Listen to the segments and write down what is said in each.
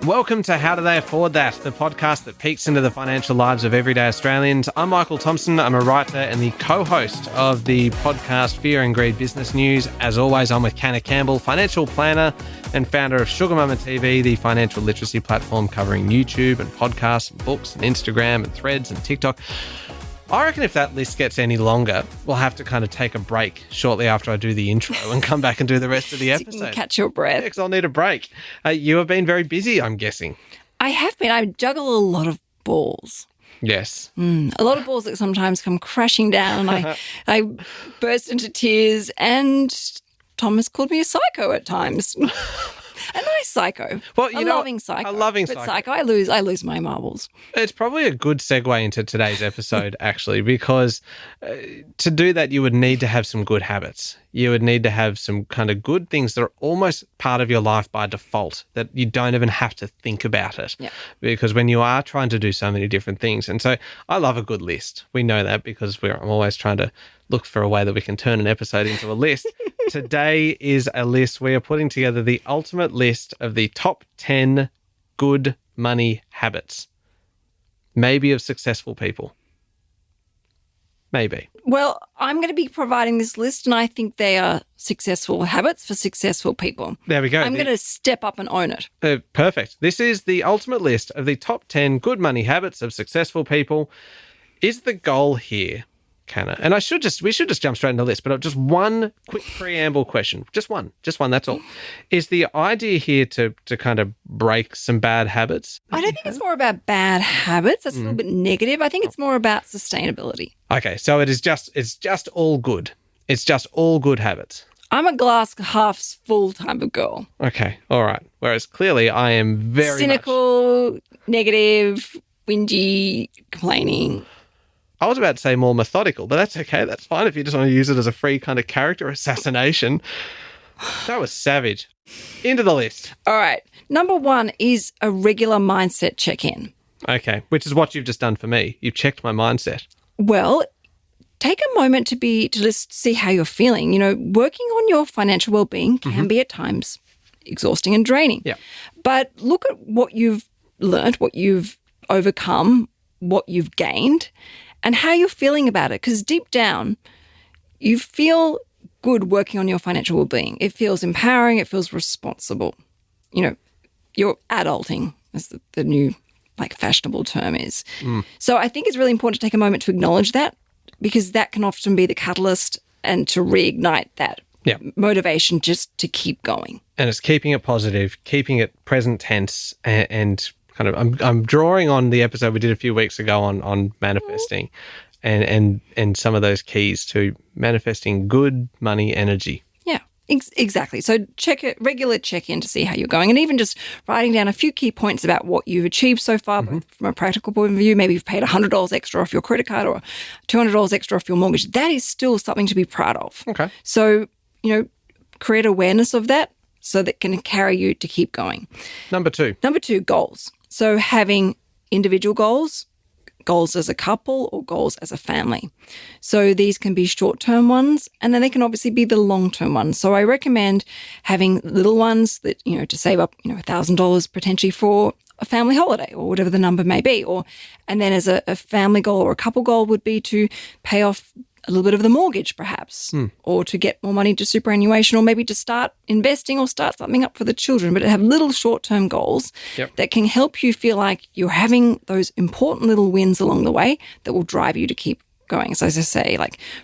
Welcome to How Do They Afford That, the podcast that peeks into the financial lives of everyday Australians. I'm Michael Thompson. I'm a writer and the co-host of the podcast Fear and Greed Business News. As always, I'm with Canna Campbell, financial planner and founder of Sugar Mama TV, the financial literacy platform covering YouTube and podcasts and books and Instagram and Threads and TikTok. I reckon if that list gets any longer, we'll have to kind of take a break shortly after I do the intro and come back and do the rest of the episode. So you can catch your breath. Yeah, 'cause I'll need a break. You have been very busy, I'm guessing. I have been. I juggle a lot of balls. Yes. A lot of balls that sometimes come crashing down and I burst into tears, and Thomas called me a psycho at times. A nice psycho. Well, a loving psycho. A loving but psycho. I lose my marbles. It's probably a good segue into today's episode, actually, because to do that, you would need to have some good habits. You would need to have some kind of good things that are almost part of your life by default, that you don't even have to think about it. Yeah. Because when you are trying to do so many different things, and so I love a good list. We know that because I'm always trying to look for a way that we can turn an episode into a list. Today is a list. We are putting together the ultimate list of the top 10 good money habits, maybe of successful people. Maybe. Well, I'm going to be providing this list, and I think they are successful habits for successful people. There we go. I'm going to step up and own it. Perfect. This is the ultimate list of the top 10 good money habits of successful people. Is the goal here, Canna? And we should just jump straight into the list, but just one quick preamble question. Just one, that's all. Is the idea here to kind of break some bad habits? I don't think it's more about bad habits. That's a little bit negative. I think it's more about sustainability. Okay, so it's just all good. It's just all good habits. I'm a glass half full type of girl. Okay, all right. Whereas clearly I am very cynical, negative, whingy, complaining. I was about to say more methodical, but that's okay. That's fine if you just want to use it as a free kind of character assassination. That was savage. Into the list. All right. Number 1 is a regular mindset check-in. Okay, which is what you've just done for me. You've checked my mindset. Well, take a moment to just see how you're feeling. You know, working on your financial well-being can be at times exhausting and draining. Yeah. But look at what you've learned, what you've overcome, what you've gained, and how you're feeling about it. Because deep down, you feel good working on your financial well-being. It feels empowering. It feels responsible. You know, you're adulting, as the new fashionable term is. So I think it's really important to take a moment to acknowledge that, because that can often be the catalyst and to reignite that motivation just to keep going. And it's keeping it positive, keeping it present tense, and kind of, I'm drawing on the episode we did a few weeks ago on manifesting and some of those keys to manifesting good money energy. Yeah, exactly. So regular check-in to see how you're going, and even just writing down a few key points about what you've achieved so far, both from a practical point of view. Maybe you've paid $100 extra off your credit card or $200 extra off your mortgage. That is still something to be proud of. Okay. So, create awareness of that so that can carry you to keep going. Number 2, goals. So having individual goals as a couple, or goals as a family. So these can be short-term ones, and then they can obviously be the long-term ones. So I recommend having little ones that, to save up, $1,000 potentially for a family holiday or whatever the number may be. And then as a family goal or a couple goal would be to pay off a little bit of the mortgage perhaps, or to get more money to superannuation, or maybe to start investing or start something up for the children, but to have little short-term goals that can help you feel like you're having those important little wins along the way that will drive you to keep going. So as I say,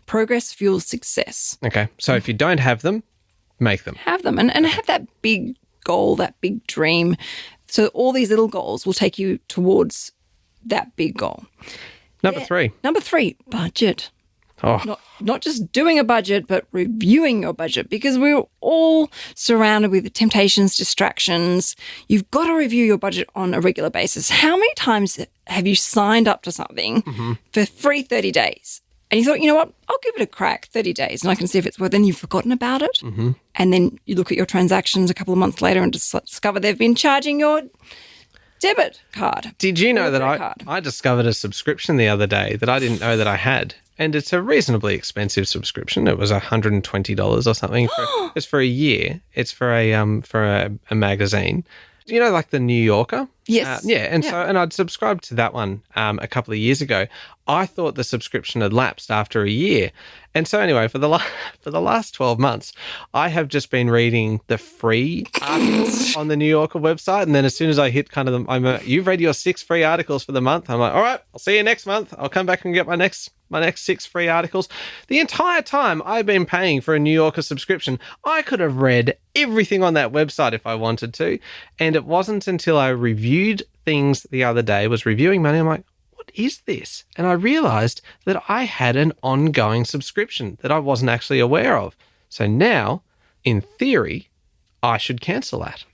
progress fuels success. Okay. So if you don't have them, make them. Have them and have that big goal, that big dream. So all these little goals will take you towards that big goal. Number 3, budget. Oh. Not just doing a budget, but reviewing your budget, because we're all surrounded with temptations, distractions. You've got to review your budget on a regular basis. How many times have you signed up to something for free 30 days? And you thought, you know what, I'll give it a crack, 30 days, and I can see if it's worth it. Then you've forgotten about it. And then you look at your transactions a couple of months later and discover they've been charging your debit card. Did you know that I discovered a subscription the other day that I didn't know that I had? And it's a reasonably expensive subscription. It was $120 or something. It's for a year. It's for a magazine, you know, like the New Yorker? Yes. And I'd subscribed to that one a couple of years ago. I thought the subscription had lapsed after a year. And so anyway, for the last 12 months, I have just been reading the free articles on the New Yorker website. And then as soon as I hit kind of you've read your 6 free articles for the month. I'm like, all right, I'll see you next month. I'll come back and get my next 6 free articles. The entire time I've been paying for a New Yorker subscription, I could have read everything on that website if I wanted to. And it wasn't until I reviewed things the other day, was reviewing money, I'm like, what is this? And I realized that I had an ongoing subscription that I wasn't actually aware of. So now, in theory, I should cancel that.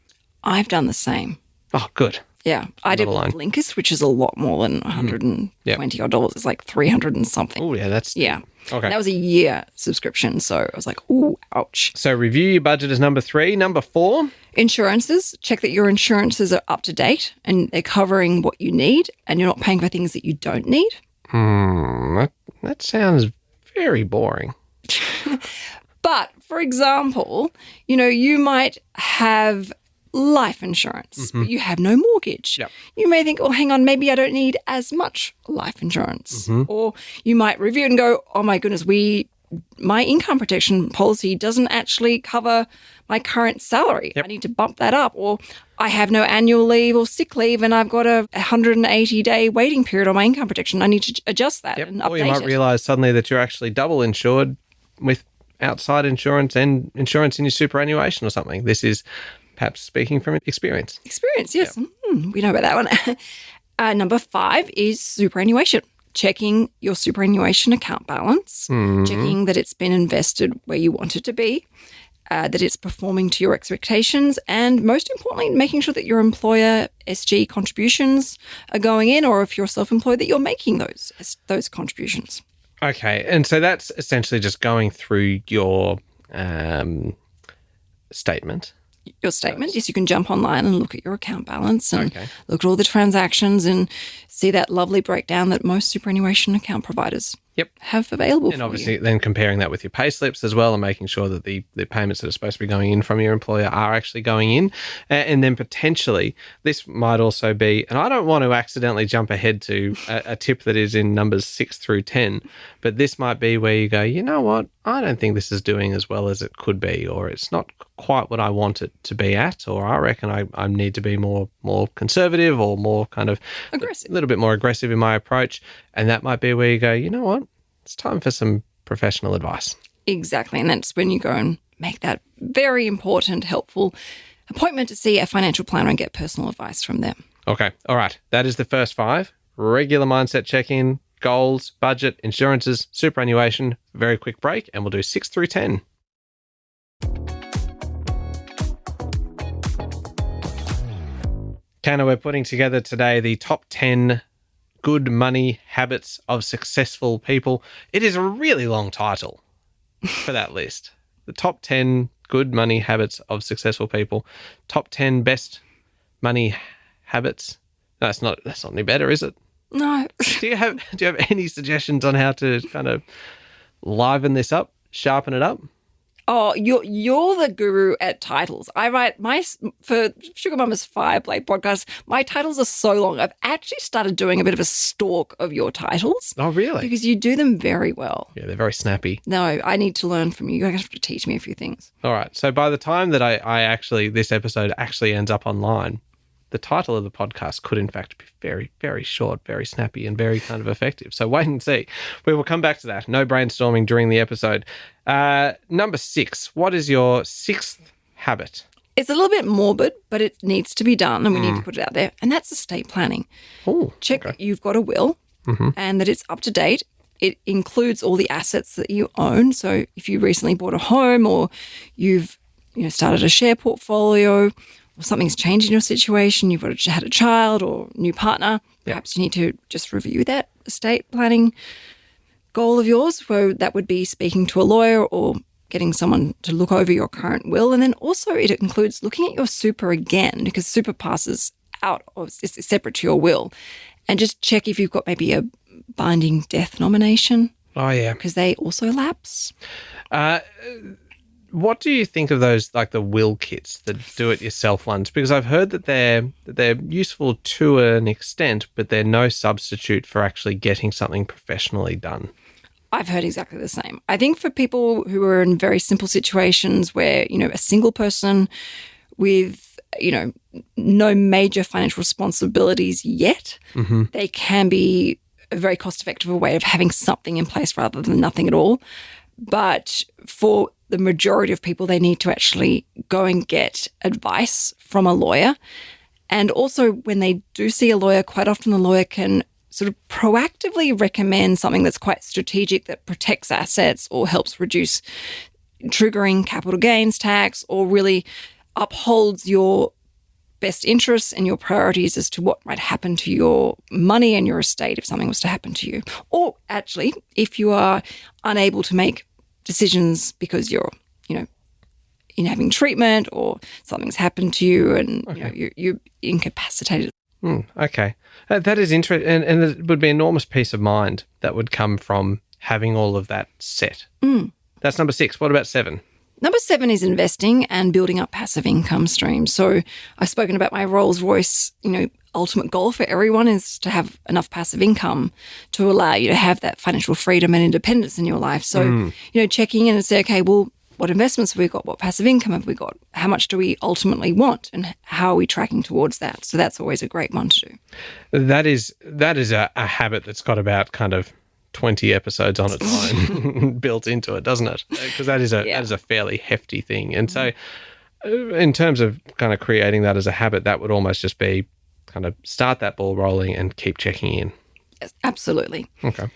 I've done the same. Oh, good. Yeah, I did with Blinkist, which is a lot more than $120 odd dollars. It's like 300 and something. Oh, yeah, that's... Yeah. Okay. And that was a year subscription, so I was like, ooh, ouch. So review your budget is number 3. Number 4? Insurances. Check that your insurances are up to date and they're covering what you need and you're not paying for things that you don't need. That sounds very boring. But, for example, you know, you might have life insurance, but you have no mortgage. Yep. You may think, oh, hang on, maybe I don't need as much life insurance. Or you might review it and go, oh my goodness, my income protection policy doesn't actually cover my current salary. Yep. I need to bump that up. Or I have no annual leave or sick leave and I've got a 180-day waiting period on my income protection. I need to adjust that and update it. Or you might realise suddenly that you're actually double insured with outside insurance and insurance in your superannuation or something. This is perhaps speaking from experience. Experience, yes. Yep. We know about that one. Number 5 is superannuation. Checking your superannuation account balance, checking that it's been invested where you want it to be, that it's performing to your expectations, and most importantly, making sure that your employer SG contributions are going in, or if you're self-employed, that you're making those contributions. Okay, and so that's essentially just going through your statement. Your statement. Yes, you can jump online and look at your account balance and look at all the transactions and see that lovely breakdown that most superannuation account providers have available for you. And obviously then comparing that with your pay slips as well and making sure that the payments that are supposed to be going in from your employer are actually going in. And then potentially this might also be, and I don't want to accidentally jump ahead to a tip that is in numbers 6 through 10, but this might be where you go, you know what, I don't think this is doing as well as it could be, or it's not quite what I want it to be at, or I reckon I need to be more conservative or more kind of aggressive, a little bit more aggressive in my approach. And that might be where you go, you know what, it's time for some professional advice. Exactly. And that's when you go and make that very important, helpful appointment to see a financial planner and get personal advice from them. Okay. All right. That is the first 5. Regular mindset check-in, goals, budget, insurances, superannuation. Very quick break, and we'll do 6 through 10. Canna, we're putting together today the top 10 good money habits of successful people. It is a really long title for that list. The top 10 good money habits of successful people. Top 10 best money habits. No, that's not any better, is it? No. Do you have any suggestions on how to kind of liven this up, sharpen it up? Oh, you're the guru at titles. I write for Sugar Mama's Fireplay podcast, my titles are so long. I've actually started doing a bit of a stalk of your titles. Oh, really? Because you do them very well. Yeah, they're very snappy. No, I need to learn from you. You have to teach me a few things. All right. So by the time that this episode actually ends up online, the title of the podcast could in fact be very, very short, very snappy, and very kind of effective. So wait and see. We will come back to that. No brainstorming during the episode. Number 6. What is your 6th habit? It's a little bit morbid, but it needs to be done and we need to put it out there. And that's estate planning. Oh, check that you've got a will and that it's up to date. It includes all the assets that you own. So if you recently bought a home or you've started a share portfolio, or something's changed in your situation, you've had a child or new partner, perhaps you need to just review that estate planning goal of yours. So that would be speaking to a lawyer or getting someone to look over your current will. And then also it includes looking at your super again, because super passes out, or it's separate to your will, and just check if you've got maybe a binding death nomination. Oh, yeah. Because they also lapse. what do you think of those, like the will kits, the do-it-yourself ones? Because I've heard that they're useful to an extent, but they're no substitute for actually getting something professionally done. I've heard exactly the same. I think for people who are in very simple situations where, a single person with, no major financial responsibilities yet, they can be a very cost-effective way of having something in place rather than nothing at all. But for the majority of people, they need to actually go and get advice from a lawyer. And also when they do see a lawyer, quite often the lawyer can sort of proactively recommend something that's quite strategic that protects assets or helps reduce triggering capital gains tax or really upholds your best interests and your priorities as to what might happen to your money and your estate if something was to happen to you. Or actually, if you are unable to make decisions because you're, in having treatment or something's happened to you and, you're incapacitated. Okay. That is interesting. And it would be an enormous peace of mind that would come from having all of that set. That's number 6. What about 7? Number 7 is investing and building up passive income streams. So I've spoken about my Rolls-Royce, ultimate goal for everyone is to have enough passive income to allow you to have that financial freedom and independence in your life. So, checking in and say, okay, well, what investments have we got? What passive income have we got? How much do we ultimately want? And how are we tracking towards that? So that's always a great one to do. That is a habit that's got about kind of 20 episodes on its own built into it, doesn't it? Because that is a fairly hefty thing. And so in terms of kind of creating that as a habit, that would almost just be kind of start that ball rolling and keep checking in. Yes, absolutely. Okay.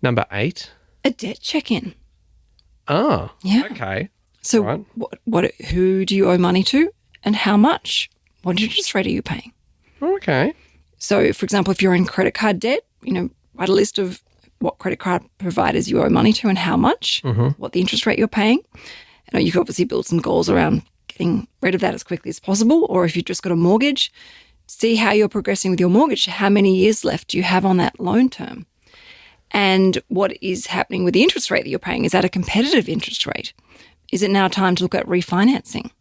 Number 8. A debt check-in. Oh, yeah. Okay. So right. Who do you owe money to and how much? What interest rate are you paying? Okay. So, for example, if you're in credit card debt, write a list of what credit card providers you owe money to and how much, what the interest rate you're paying. You can obviously build some goals around getting rid of that as quickly as possible. Or if you've just got a mortgage, see how you're progressing with your mortgage. How many years left do you have on that loan term? And what is happening with the interest rate that you're paying? Is that a competitive interest rate? Is it now time to look at refinancing?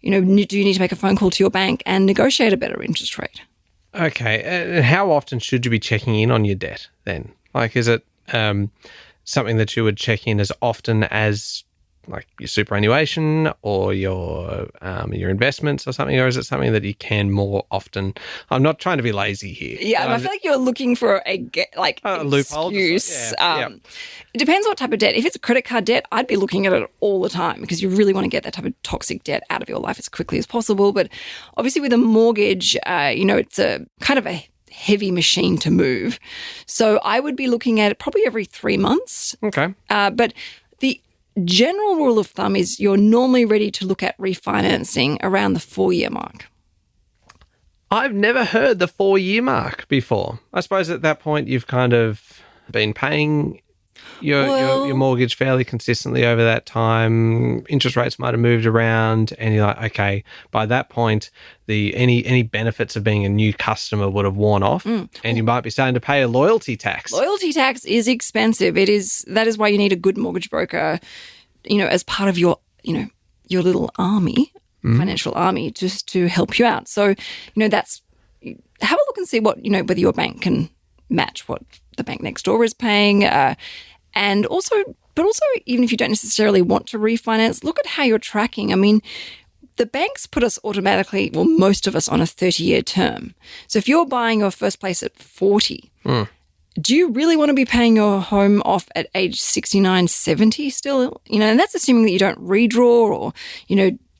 Do you need to make a phone call to your bank and negotiate a better interest rate? Okay. And how often should you be checking in on your debt then? Like, is it something that you would check in as often as like your superannuation or your investments or something, or is it something that you can more often? I'm not trying to be lazy here. Yeah, I feel like you're looking for a loophole. Excuse. It depends what type of debt. If it's a credit card debt, I'd be looking at it all the time because you really want to get that type of toxic debt out of your life as quickly as possible. But obviously with a mortgage, it's a kind of a heavy machine to move. So I would be looking at it probably every 3 months. Okay. But the general rule of thumb is you're normally ready to look at refinancing around the 4-year mark. I've never heard the 4-year mark before. I suppose at that point you've kind of been paying your mortgage fairly consistently over that time. Interest rates might have moved around and you're like, okay, by that point, any benefits of being a new customer would have worn off and you might be starting to pay a loyalty tax. Loyalty tax is expensive. That is why you need a good mortgage broker, as part of your little army, financial army, just to help you out. So, that's, have a look and see what, whether your bank can match what the bank next door is paying. But also, even if you don't necessarily want to refinance, look at how you're tracking. I mean, the banks put us automatically, well, most of us on a 30-year term. So if you're buying your first place at 40, do you really want to be paying your home off at age 69, 70 still? And that's assuming that you don't redraw or,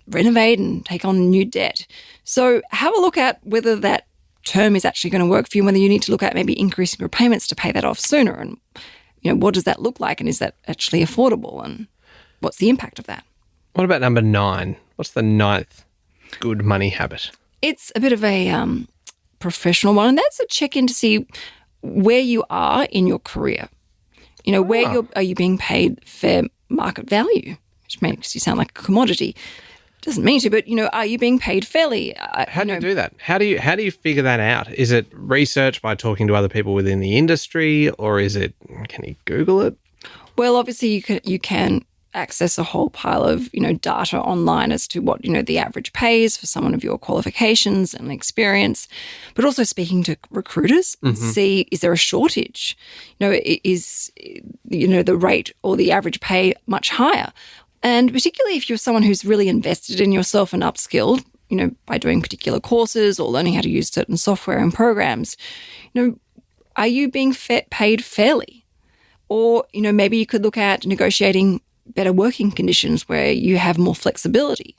renovate and take on new debt. So have a look at whether that term is actually going to work for you, and whether you need to look at maybe increasing your payments to pay that off sooner. And, what does that look like? And is that actually affordable? And what's the impact of that? What about number 9? What's the 9th good money habit? It's a bit of a professional one, and that's a check-in to see where you are in your career. Are you being paid fair market value, which makes you sound like a commodity. Doesn't mean to, but, are you being paid fairly? How do you do that? How do you figure that out? Is it research by talking to other people within the industry, or can you Google it? Well, obviously you can access a whole pile of, data online as to what, the average pay is for someone of your qualifications and experience, but also speaking to recruiters, see, is there a shortage? Is, the rate or the average pay much higher? And particularly if you're someone who's really invested in yourself and upskilled, by doing particular courses or learning how to use certain software and programs, are you being paid fairly? Or, maybe you could look at negotiating better working conditions where you have more flexibility.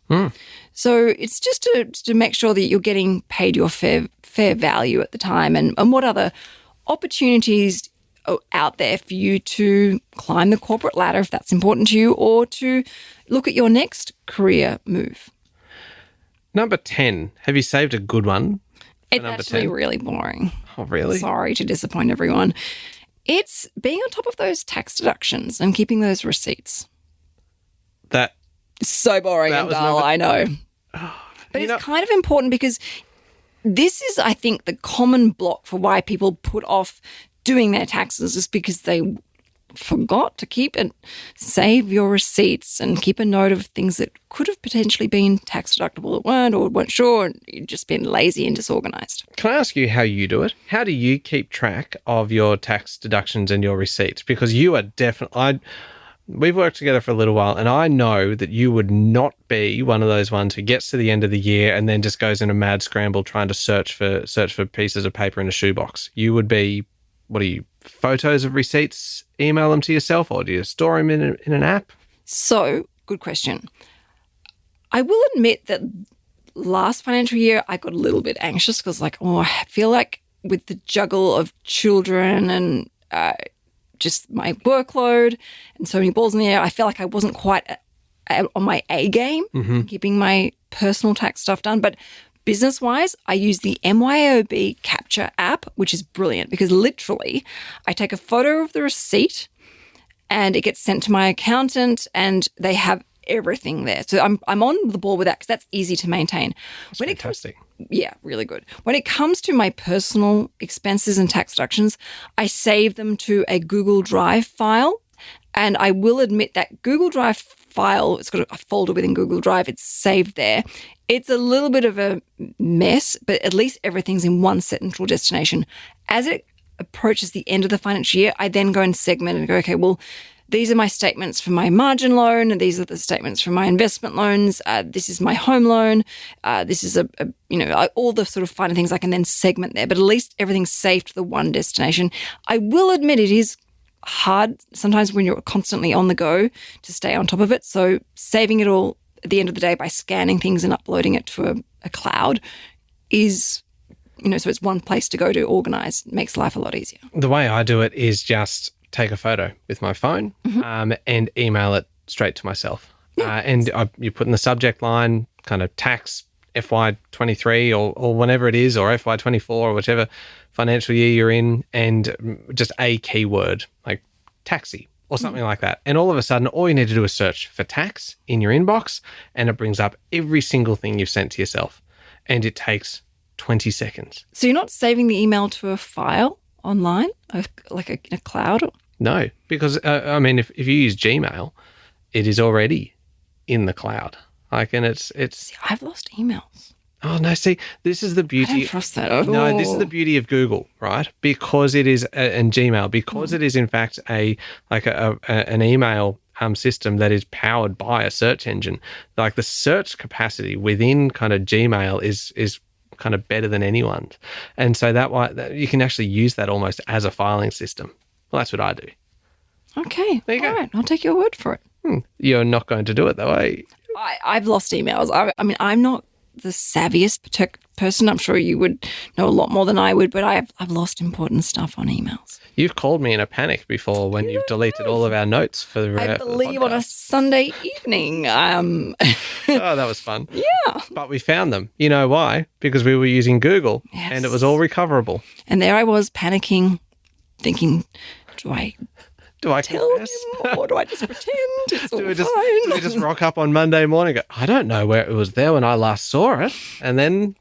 So it's just to make sure that you're getting paid your fair value at the time, and what other opportunities are out there for you to climb the corporate ladder if that's important to you, or to look at your next career move. Number 10. Have you saved a good one? It's actually 10? Really boring. Oh, really? Sorry to disappoint everyone. It's being on top of those tax deductions and keeping those receipts. That so boring and dull, I know. But it's kind of important, because this is, I think, the common block for why people put off doing their taxes, is because they forgot to keep and save your receipts and keep a note of things that could have potentially been tax deductible that weren't, or weren't sure, and you've just been lazy and disorganized. Can I ask you how you do it? How do you keep track of your tax deductions and your receipts? Because you are definitely... We've worked together for a little while, and I know that you would not be one of those ones who gets to the end of the year and then just goes in a mad scramble trying to search for pieces of paper in a shoebox. You would be, what are you, photos of receipts, email them to yourself, or do you store them in an app? So, good question. I will admit that last financial year I got a little bit anxious, because I feel like with the juggle of children and just my workload and so many balls in the air, I felt like I wasn't quite on my A game, keeping my personal tax stuff done. But business-wise, I use the MYOB Capture app, which is brilliant, because literally I take a photo of the receipt and it gets sent to my accountant, and they have everything there. So I'm on the ball with that, because that's easy to maintain. That's fantastic. Yeah, really good. When it comes to my personal expenses and tax deductions, I save them to a Google Drive file. And I will admit that Google Drive file, it's got a folder within Google Drive, it's saved there. It's a little bit of a mess, but at least everything's in one central destination. As it approaches the end of the financial year, I then go and segment and go, okay, well, these are my statements for my margin loan, and these are the statements for my investment loans. This is my home loan. This is all the sort of finer things I can then segment there. But at least everything's saved to the one destination. I will admit it is hard sometimes when you're constantly on the go to stay on top of it. So saving it all at the end of the day by scanning things and uploading it to a cloud is, so it's one place to go to organize. It makes life a lot easier. The way I do it is just take a photo with my phone and email it straight to myself. You put in the subject line kind of tax FY23 or whenever it is, or FY24 or whichever financial year you're in, and just a keyword like taxi or something like that. And all of a sudden, all you need to do is search for tax in your inbox, and it brings up every single thing you've sent to yourself. And it takes 20 seconds. So you're not saving the email to a file online, like in a cloud? No, because, if you use Gmail, it is already in the cloud. And it's... See, I've lost emails. Oh, no, see, this is the beauty... I don't trust that. No, this is the beauty of Google, right? Because it is, and Gmail, because it is in fact an email system that is powered by a search engine. Like the search capacity within kind of Gmail is kind of better than anyone's. And so that you can actually use that almost as a filing system. Well, that's what I do. Okay. There you go. All right. I'll take your word for it. You're not going to do it though, are you? I've lost emails. I'm not the savviest tech person. I'm sure you would know a lot more than I would, but I've lost important stuff on emails. You've called me in a panic before when you've deleted all of our notes for the I believe on a Sunday evening. Oh, that was fun. Yeah. But we found them. You know why? Because we were using Google, and it was all recoverable. And there I was panicking, thinking, do I tell confess? him, or do I just pretend it's all fine? Do we just rock up on Monday morning and go, I don't know where it was there when I last saw it, and then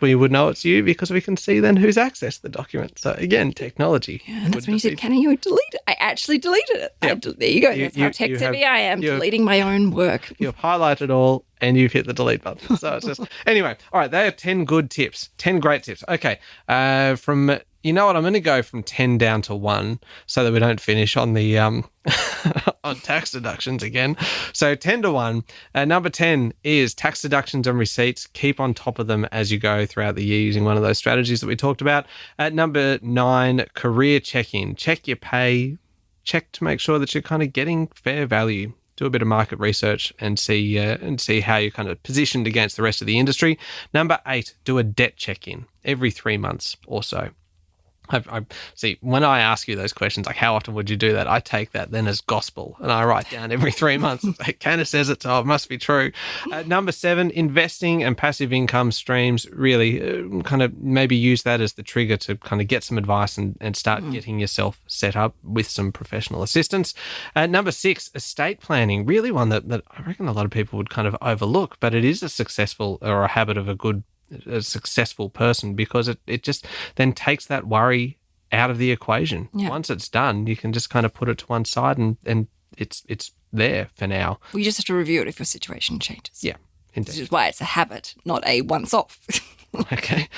we would know it's you because we can see then who's accessed the document. So again, technology. Yeah, and that's when you said, "Can you delete it?" I actually deleted it. Yep. There you go. That's how tech savvy I am, deleting my own work. You've highlighted all and you've hit the delete button. So it's just anyway. All right, they are 10 good tips, 10 great tips. Okay, from. You know what? I'm going to go from 10 down to 1 so that we don't finish on the on tax deductions again. So 10 to 1. Number 10 is tax deductions and receipts. Keep on top of them as you go throughout the year using one of those strategies that we talked about. At number 9, career check-in. Check your pay. Check to make sure that you're kind of getting fair value. Do a bit of market research and see how you're kind of positioned against the rest of the industry. Number 8, do a debt check-in every 3 months or so. I see when I ask you those questions, like how often would you do that? I take that then as gospel and I write down every 3 months. It kind of says it, so it must be true. Number 7, investing and passive income streams. Really kind of maybe use that as the trigger to kind of get some advice and start getting yourself set up with some professional assistance. Number 6, estate planning. Really one that I reckon a lot of people would kind of overlook, but it is a successful or a habit of a successful person because it just then takes that worry out of the equation. Yeah. Once it's done, you can just kind of put it to one side and it's there for now. Well, you just have to review it if your situation changes. Yeah, indeed. Which is why it's a habit, not a once-off. Okay.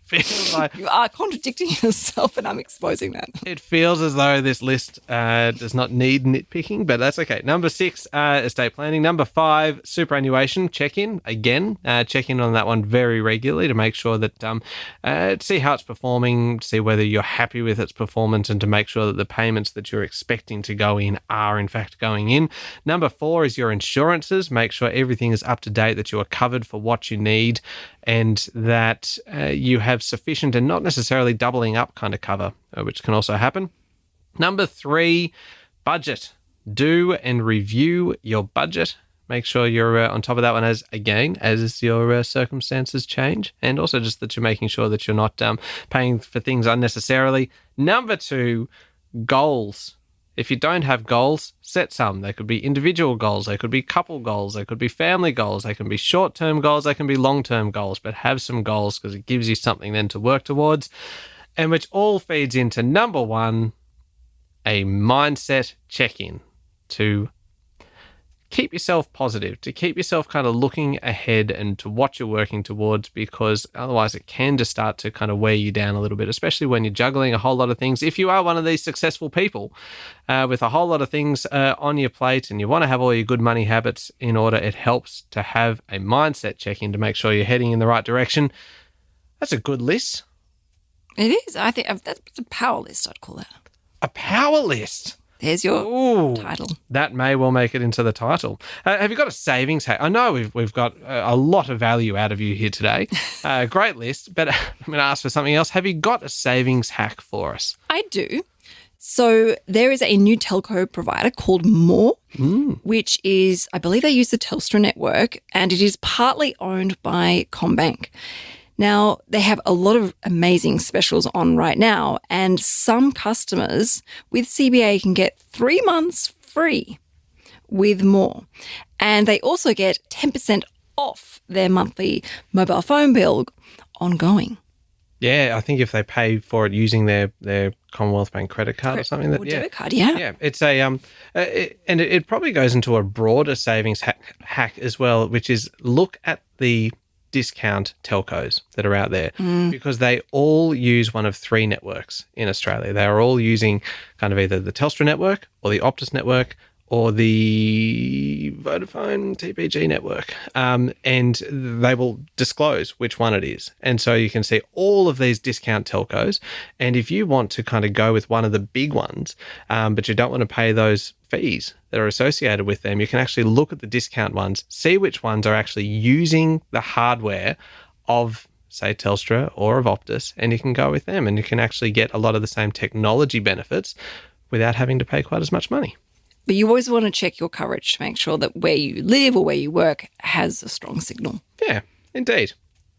Feels like you are contradicting yourself and I'm exposing that. It feels as though this list does not need nitpicking, but that's okay. Number 6, estate planning. Number 5, superannuation. Check in. Again, check in on that one very regularly to make sure that see how it's performing, see whether you're happy with its performance and to make sure that the payments that you're expecting to go in are in fact going in. Number 4 is your insurances. Make sure everything is up to date, that you are covered for what you need and that you have sufficient and not necessarily doubling up kind of cover, which can also happen. Number 3, budget. Do and review your budget. Make sure you're on top of that one as your circumstances change, and also just that you're making sure that you're not paying for things unnecessarily. Number 2, goals. If you don't have goals, set some. They could be individual goals, they could be couple goals, they could be family goals, they can be short-term goals, they can be long-term goals, but have some goals because it gives you something then to work towards, and which all feeds into number 1, a mindset check-in to keep yourself positive, to keep yourself kind of looking ahead and to what you're working towards, because otherwise it can just start to kind of wear you down a little bit, especially when you're juggling a whole lot of things. If you are one of these successful people with a whole lot of things on your plate and you want to have all your good money habits in order, it helps to have a mindset check-in to make sure you're heading in the right direction. That's a good list. It is. I think that's a power list, I'd call that. A power list. There's your title. That may well make it into the title. Have you got a savings hack? I know we've got a lot of value out of you here today. Great list, but I'm going to ask for something else. Have you got a savings hack for us? I do. So there is a new telco provider called More, which is, I believe they use the Telstra network, and it is partly owned by CommBank. Now, they have a lot of amazing specials on right now, and some customers with CBA can get 3 months free with More. And they also get 10% off their monthly mobile phone bill ongoing. Yeah, I think if they pay for it using their Commonwealth Bank credit card or something. Or debit card, yeah. Yeah, it's and it probably goes into a broader savings hack as well, which is look at the discount telcos that are out there because they all use one of 3 networks in Australia. They are all using kind of either the Telstra network or the Optus network or the Vodafone TPG network, and they will disclose which one it is. And so you can see all of these discount telcos, and if you want to kind of go with one of the big ones, but you don't want to pay those fees that are associated with them, you can actually look at the discount ones, see which ones are actually using the hardware of, say, Telstra or of Optus, and you can go with them, and you can actually get a lot of the same technology benefits without having to pay quite as much money. But you always want to check your coverage to make sure that where you live or where you work has a strong signal. Yeah, indeed.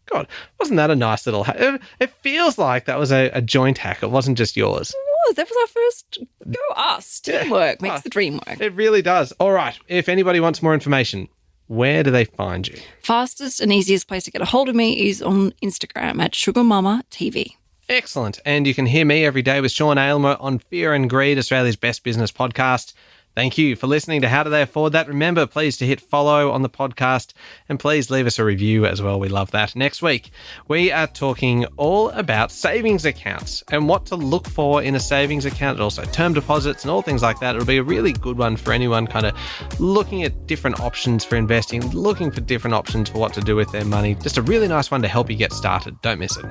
God, wasn't that a nice little hack? It feels like that was a joint hack. It wasn't just yours. It was. That was our first go us. Teamwork makes the dream work. It really does. All right. If anybody wants more information, where do they find you? Fastest and easiest place to get a hold of me is on Instagram at SugarMamaTV. Excellent. And you can hear me every day with Sean Aylmer on Fear and Greed, Australia's best business podcast. Thank you for listening to How Do They Afford That? Remember, please to hit follow on the podcast and please leave us a review as well. We love that. Next week, we are talking all about savings accounts and what to look for in a savings account, and also term deposits and all things like that. It'll be a really good one for anyone kind of looking at different options for investing, looking for different options for what to do with their money. Just a really nice one to help you get started. Don't miss it.